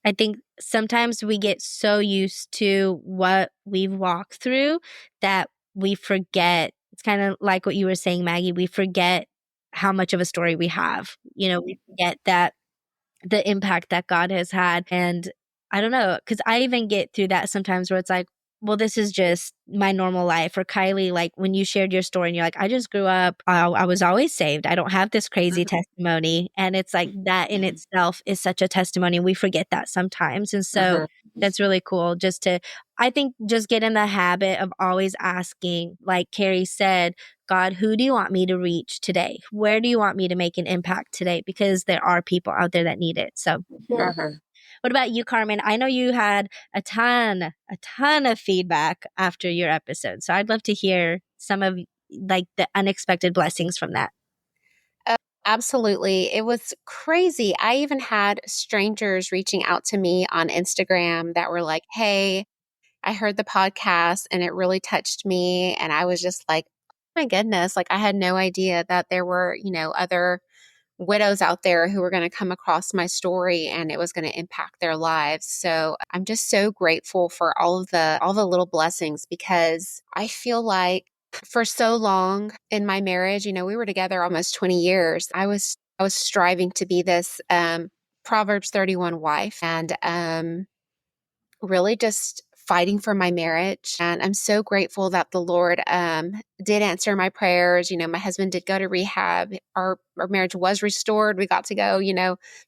S1: I think sometimes we get so used to what we've walked through that we forget. It's kind of like what you were saying, Maggie. We forget how much of a story we have. We forget that the impact that God has had. And I don't know, because I even get through that sometimes where it's like, well, this is just my normal life. Or Kiley, like when you shared your story and you're like, I just grew up, I was always saved. I don't have this crazy testimony. And it's like that in itself is such a testimony. We forget that sometimes. And so that's really cool just to, I think just get in the habit of always asking, like Carrie said, God, who do you want me to reach today? Where do you want me to make an impact today? Because there are people out there that need it. So what about you, Carmen? I know you had a ton of feedback after your episode. So I'd love to hear some of like the unexpected blessings from that.
S2: Absolutely. It was crazy. I even had strangers reaching out to me on Instagram that were like, hey, I heard the podcast and it really touched me. And I was just like, oh my goodness, like I had no idea that there were, other widows out there who were going to come across my story and it was going to impact their lives. So I'm just so grateful for all the little blessings, because I feel like for so long in my marriage, we were together almost 20 years. I was striving to be this Proverbs 31 wife, and really just fighting for my marriage. And I'm so grateful that the Lord did answer my prayers. My husband did go to rehab. Our marriage was restored. We got to go,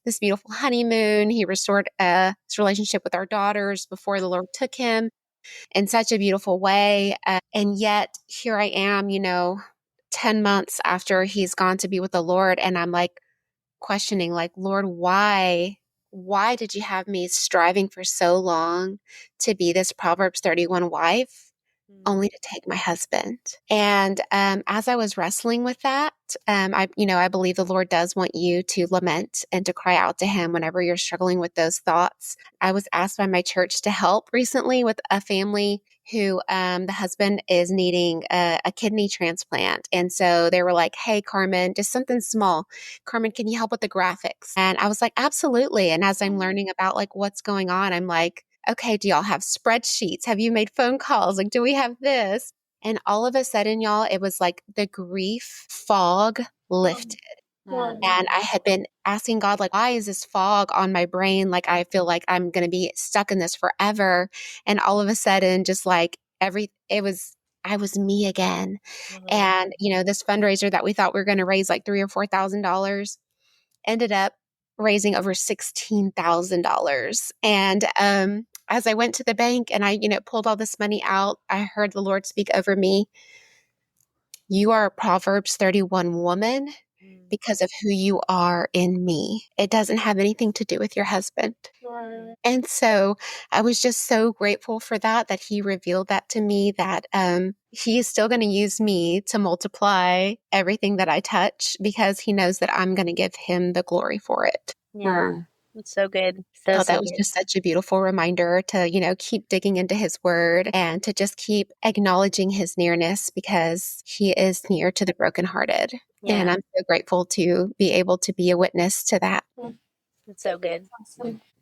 S2: this beautiful honeymoon. He restored his relationship with our daughters before the Lord took him in such a beautiful way. And yet here I am, 10 months after he's gone to be with the Lord. And I'm like questioning, like, Lord, why did you have me striving for so long to be this Proverbs 31 wife, only to take my husband? And as I was wrestling with that, I believe the Lord does want you to lament and to cry out to him whenever you're struggling with those thoughts. I was asked by my church to help recently with a family who the husband is needing a kidney transplant. And so they were like, hey, Carmen, just something small. Carmen, can you help with the graphics? And I was like, absolutely. And as I'm learning about like what's going on, I'm like, okay, do y'all have spreadsheets? Have you made phone calls? Like, do we have this? And all of a sudden, y'all, it was like the grief fog lifted. And I had been asking God, like, why is this fog on my brain? Like, I feel like I'm going to be stuck in this forever. And all of a sudden, just like I was me again. And, this fundraiser that we thought we were going to raise like $3,000 or $4,000 ended up raising over $16,000. And as I went to the bank and I, pulled all this money out, I heard the Lord speak over me. You are a Proverbs 31 woman because of who you are in me. It doesn't have anything to do with your husband. And so I was just so grateful for that he revealed that to me, that he is still going to use me to multiply everything that I touch, because he knows that I'm going to give him the glory for it.
S1: Yeah. It's so good.
S2: I thought that was just such a beautiful reminder to, keep digging into his word and to just keep acknowledging his nearness, because he is near to the brokenhearted. Yeah. And I'm so grateful to be able to be a witness to that.
S1: It's so good.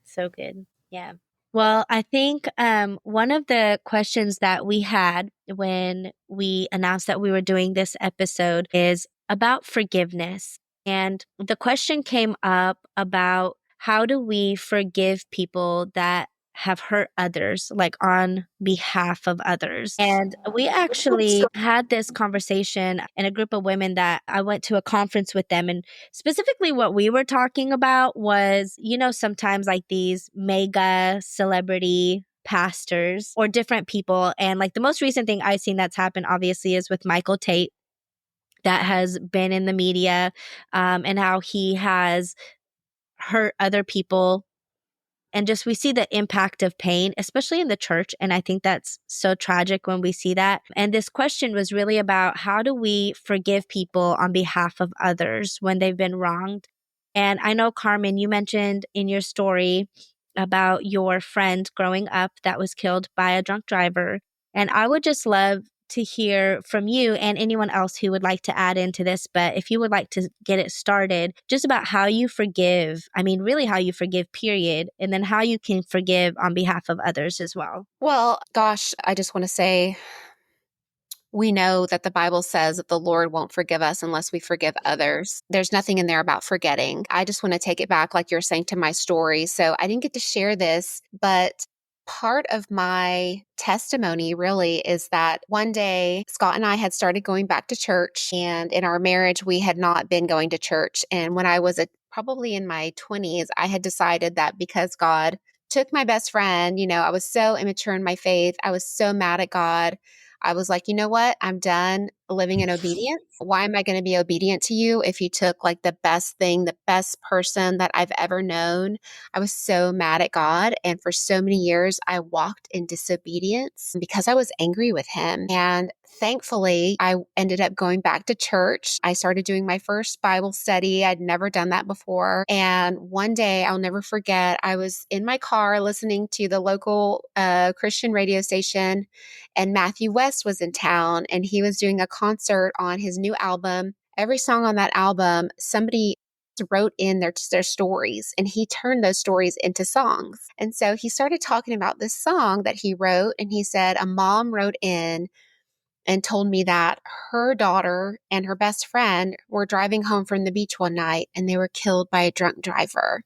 S1: So good. Yeah. Well, I think one of the questions that we had when we announced that we were doing this episode is about forgiveness. And the question came up about, how do we forgive people that have hurt others, like on behalf of others? And we actually had this conversation in a group of women that I went to a conference with them. And specifically what we were talking about was, sometimes like these mega celebrity pastors or different people. And like the most recent thing I've seen that's happened, obviously, is with Michael Tate, that has been in the media, and how he has hurt other people. And just we see the impact of pain, especially in the church. And I think that's so tragic when we see that. And this question was really about, how do we forgive people on behalf of others when they've been wronged? And I know, Carmen, you mentioned in your story about your friend growing up that was killed by a drunk driver. And I would just love to hear from you and anyone else who would like to add into this. But if you would like to get it started, just about how you forgive, really how you forgive, period, and then how you can forgive on behalf of others as well.
S2: Well, gosh, I just want to say, we know that the Bible says that the Lord won't forgive us unless we forgive others. There's nothing in there about forgetting. I just want to take it back, like you're saying, to my story. So I didn't get to share this, but part of my testimony really is that one day Scott and I had started going back to church, and in our marriage, we had not been going to church. And when I was probably in my 20s, I had decided that because God took my best friend. I was so immature in my faith. I was so mad at God. I was like, you know what? I'm done living in obedience. Why am I going to be obedient to you if you took like the best thing, the best person that I've ever known? I was so mad at God. And for so many years, I walked in disobedience because I was angry with him. And thankfully, I ended up going back to church. I started doing my first Bible study. I'd never done that before. And one day, I'll never forget, I was in my car listening to the local Christian radio station, and Matthew West was in town, and he was doing a concert on his new album. Every song on that album, somebody wrote in their stories, and he turned those stories into songs. And so he started talking about this song that he wrote, and he said a mom wrote in and told me that her daughter and her best friend were driving home from the beach one night, and they were killed by a drunk driver.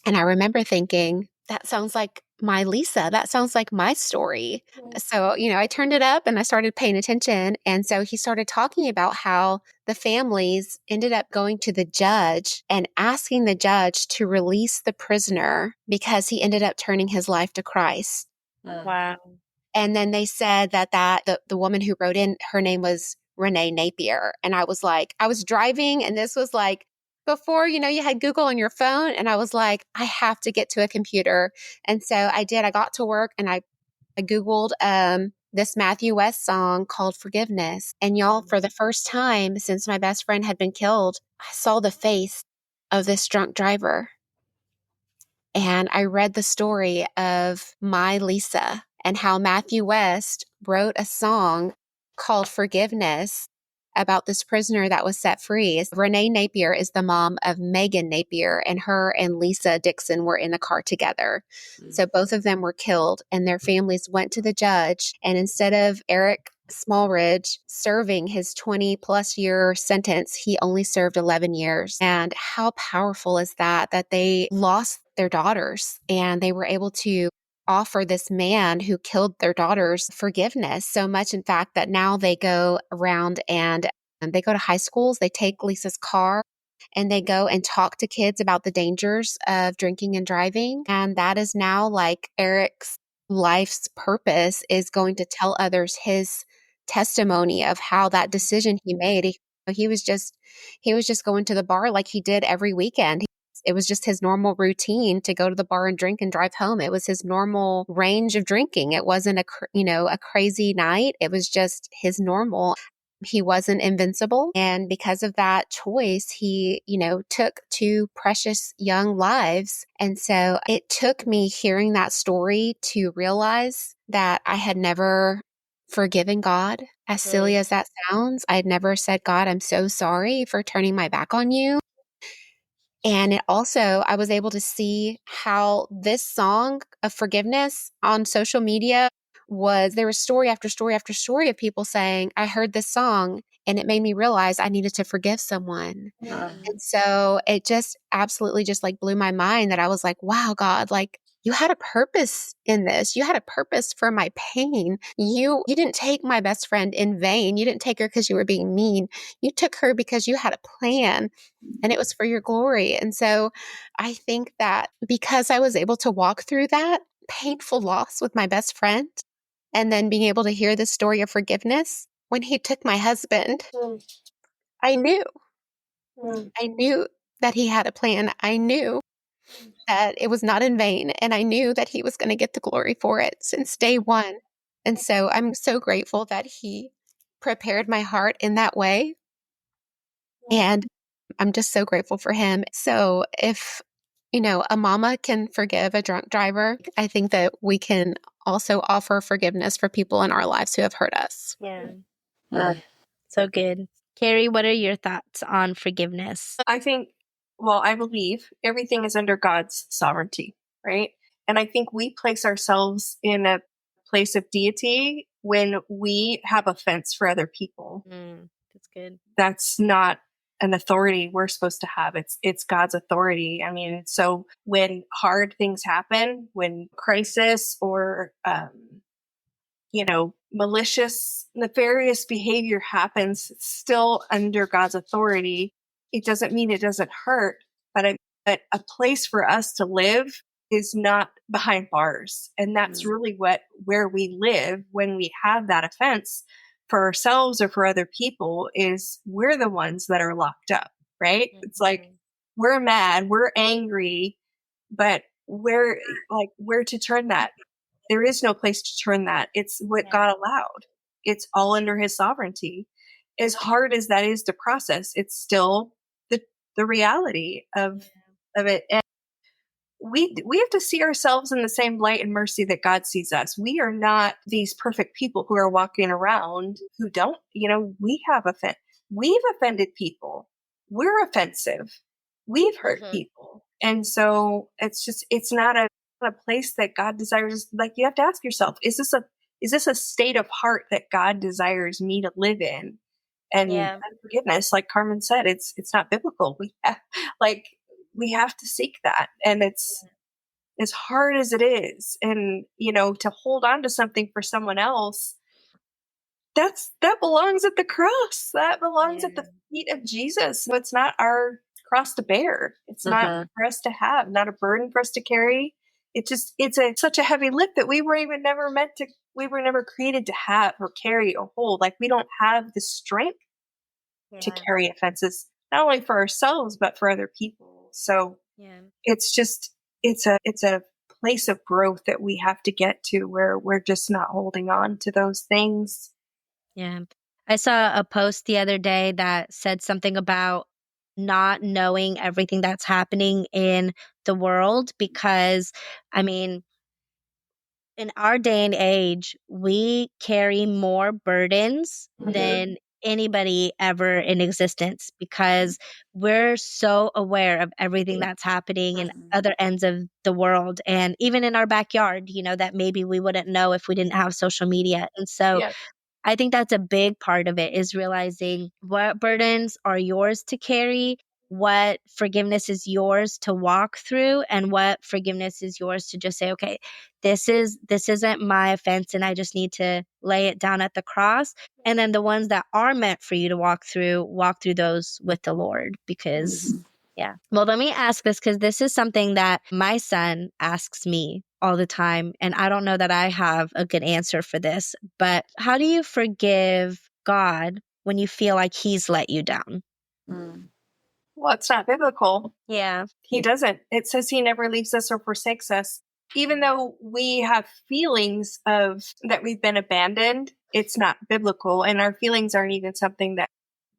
S2: And I remember thinking, that sounds like my Lisa. That sounds like my story. So, I turned it up and I started paying attention. And so he started talking about how the families ended up going to the judge and asking the judge to release the prisoner because he ended up turning his life to Christ.
S1: Wow.
S2: And then they said that the woman who wrote in, her name was Renee Napier. And I was like, I was driving, and this was like before, you had Google on your phone. And I was like, I have to get to a computer. And so I did. I got to work and I Googled this Matthew West song called Forgiveness. And y'all, for the first time since my best friend had been killed, I saw the face of this drunk driver. And I read the story of my Lisa and how Matthew West wrote a song called Forgiveness about this prisoner that was set free. Renee Napier is the mom of Megan Napier, and her and Lisa Dixon were in a car together. So both of them were killed, and their families went to the judge. And instead of Eric Smallridge serving his 20 plus year sentence, he only served 11 years. And how powerful is that they lost their daughters and they were able to offer this man who killed their daughters forgiveness. So much, in fact, that now they go around and they go to high schools. They take Lisa's car and they go and talk to kids about the dangers of drinking and driving. And that is now like Eric's life's purpose, is going to tell others his testimony of how that decision he made. He was just going to the bar like he did every weekend. It was just his normal routine to go to the bar and drink and drive home. It was his normal range of drinking. It wasn't a crazy night. It was just his normal. He wasn't invincible. And because of that choice, he, took two precious young lives. And so it took me hearing that story to realize that I had never forgiven God. As silly as that sounds, I had never said, God, I'm so sorry for turning my back on you. And it also, I was able to see how this song of forgiveness on social media there was story after story after story of people saying, I heard this song and it made me realize I needed to forgive someone. And so it just absolutely just like blew my mind that I was like, wow, God, like you had a purpose in this. You had a purpose for my pain. You didn't take my best friend in vain. You didn't take her because you were being mean. You took her because you had a plan and it was for your glory. And so I think that because I was able to walk through that painful loss with my best friend and then being able to hear the story of forgiveness, when he took my husband, I knew that he had a plan. I knew that it was not in vain. And I knew that he was going to get the glory for it since day one. And so I'm so grateful that he prepared my heart in that way. And I'm just so grateful for him. So if, a mama can forgive a drunk driver, I think that we can also offer forgiveness for people in our lives who have hurt us.
S1: Yeah. So good. Carrie, what are your thoughts on forgiveness?
S4: I think, I believe everything is under God's sovereignty, right? And I think we place ourselves in a place of deity when we have offense for other people.
S1: That's good.
S4: That's not an authority we're supposed to have. It's God's authority. I mean, so when hard things happen, when crisis or, malicious, nefarious behavior happens, it's still under God's authority. It doesn't mean it doesn't hurt, but a place for us to live is not behind bars. And that's really where we live when we have that offense for ourselves or for other people, is we're the ones that are locked up, right? It's like, we're mad, we're angry, but where to turn that? There is no place to turn that. It's what God allowed. It's all under his sovereignty. As hard as that is to process, it's still the reality of it. And we have to see ourselves in the same light and mercy that God sees us. We are not these perfect people who are walking around who don't, we've offended people. We're offensive. We've hurt people. And so it's not a place that God desires. Like, you have to ask yourself, is this a state of heart that God desires me to live in? And unforgiveness, like Carmen said, it's not biblical. We have to seek that. And it's as hard as it is. And, to hold on to something for someone else, that belongs at the cross. That belongs at the feet of Jesus. So it's not our cross to bear. It's not for us to have, not a burden for us to carry. It's such a heavy lift that we were never created to have or carry or hold. Like, we don't have the strength to carry offenses, not only for ourselves, but for other people. So it's a place of growth that we have to get to, where we're just not holding on to those things.
S1: Yeah. I saw a post the other day that said something about not knowing everything that's happening in the world, because, in our day and age, we carry more burdens than anybody ever in existence, because we're so aware of everything that's happening in other ends of the world, and even in our backyard, that maybe we wouldn't know if we didn't have social media. And so I think that's a big part of it, is realizing what burdens are yours to carry, what forgiveness is yours to walk through, and what forgiveness is yours to just say, okay, this isn't my offense, and I just need to lay it down at the cross. And then the ones that are meant for you to walk through those with the Lord, because Well, let me ask this, because this is something that my son asks me all the time, and I don't know that I have a good answer for this, but how do you forgive God when you feel like he's let you down?
S4: Well, it's not biblical.
S1: Yeah.
S4: He doesn't. It says he never leaves us or forsakes us. Even though we have feelings of that we've been abandoned, it's not biblical. And our feelings aren't even something that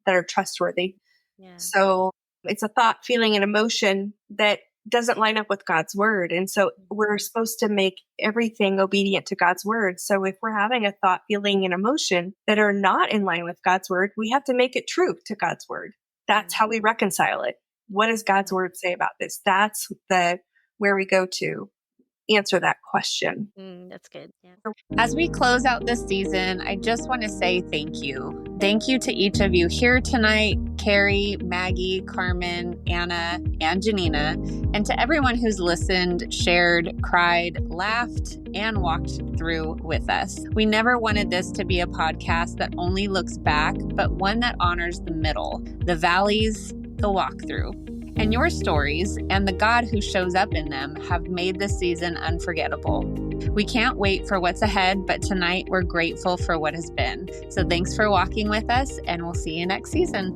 S4: are trustworthy.
S1: Yeah.
S4: So it's a thought, feeling, and emotion that doesn't line up with God's word. And so we're supposed to make everything obedient to God's word. So if we're having a thought, feeling, and emotion that are not in line with God's word, we have to make it true to God's word. That's how we reconcile it. What does God's word say about this? That's where we go to answer that question.
S1: That's good. Yeah.
S3: As we close out this season, I just want to say thank you. Thank you to each of you here tonight, Carrie, Maggie, Carmen, Anna, and Gianina, and to everyone who's listened, shared, cried, laughed, and walked through with us. We never wanted this to be a podcast that only looks back, but one that honors the middle, the valleys, the walkthrough. And your stories and the God who shows up in them have made this season unforgettable. We can't wait for what's ahead, but tonight we're grateful for what has been. So thanks for walking with us, and we'll see you next season.